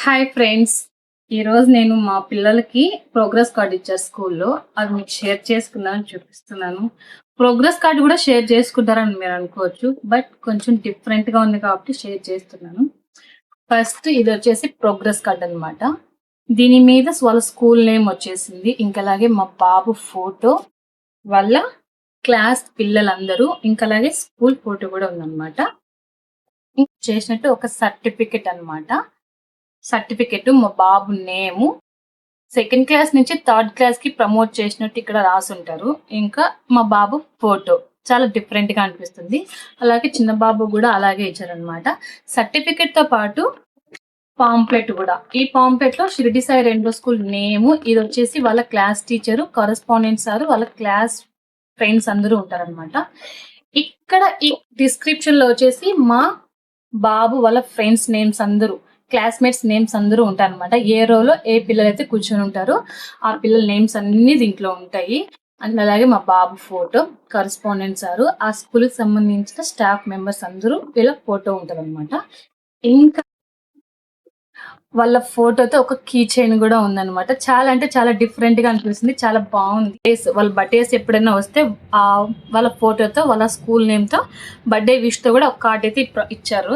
Hi friends. ఈరోజు నేను మా పిల్లలకి ప్రోగ్రెస్ కార్డ్ ఇచ్చారు స్కూల్లో. అది మీకు షేర్ చేసుకుందామని చూపిస్తున్నాను. ప్రోగ్రెస్ కార్డ్ కూడా షేర్ చేసుకుంటారని మీరు అనుకోవచ్చు. బట్ కొంచెం డిఫరెంట్గా ఉంది కాబట్టి షేర్ చేస్తున్నాను. ఫస్ట్ ఇది వచ్చేసి ప్రోగ్రెస్ కార్డ్ అనమాట. దీని మీద వాళ్ళ స్కూల్ నేమ్ వచ్చేసింది. ఇంకా అలాగే మా బాబు ఫోటో, వాళ్ళ క్లాస్ పిల్లలందరూ, ఇంకా అలాగే స్కూల్ ఫోటో కూడా ఉందన్నమాట. చేసినట్టు ఒక సర్టిఫికెట్ అన్నమాట. సర్టిఫికెట్, మా బాబు నేము, సెకండ్ క్లాస్ నుంచి థర్డ్ క్లాస్ కి ప్రమోట్ చేసినట్టు ఇక్కడ రాసుంటారు. ఇంకా మా బాబు ఫోటో చాలా డిఫరెంట్ గా అనిపిస్తుంది. అలాగే చిన్న బాబు కూడా అలాగే ఇచ్చారనమాట. సర్టిఫికెట్ తో పాటు పాంప్లెట్ కూడా. ఈ పాంప్లెట్ లో షిరిడి సాయి రెయిన్బో స్కూల్ నేము, ఇది వచ్చేసి వాళ్ళ క్లాస్ టీచరు, కరెస్పాండెంట్ సార్, వాళ్ళ క్లాస్ ఫ్రెండ్స్ అందరూ ఉంటారనమాట. ఇక్కడ ఈ డిస్క్రిప్షన్ లో వచ్చేసి మా బాబు వాళ్ళ ఫ్రెండ్స్ నేమ్స్ అందరూ, క్లాస్మేట్స్ నేమ్స్ అందరూ ఉంటారు అనమాట. ఏ రోలో ఏ పిల్లలు అయితే కూర్చొని ఉంటారో ఆ పిల్లల నేమ్స్ అన్ని దీంట్లో ఉంటాయి. అండ్ అలాగే మా బాబు ఫోటో, కరెస్పాండెంట్ సారు, ఆ స్కూల్ కి సంబంధించిన స్టాఫ్ మెంబర్స్ అందరూ వీళ్ళ ఫోటో ఉంటారు అనమాట. ఇంకా వాళ్ళ ఫోటోతో ఒక కీ చైన్ కూడా ఉందన్నమాట. చాలా అంటే చాలా డిఫరెంట్ గా అనిపిస్తుంది. చాలా బాగుంది. వాళ్ళ బర్త్డేస్ ఎప్పుడైనా వస్తే ఆ వాళ్ళ ఫోటోతో, వాళ్ళ స్కూల్ నేమ్ తో, బర్త్డే విష్ తో కూడా ఒక కార్డ్ అయితే ఇచ్చారు.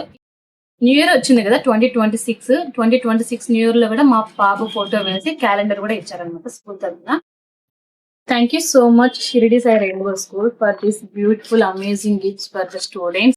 న్యూ ఇయర్ వచ్చింది కదా, 2026 న్యూ ఇయర్ లో కూడా మా బాబు ఫోటో వేసి క్యాలెండర్ కూడా ఇచ్చారనమాట స్కూల్ తరఫున. Thank you so much Shirdi Sai rainbow school for this beautiful amazing gifts for the students.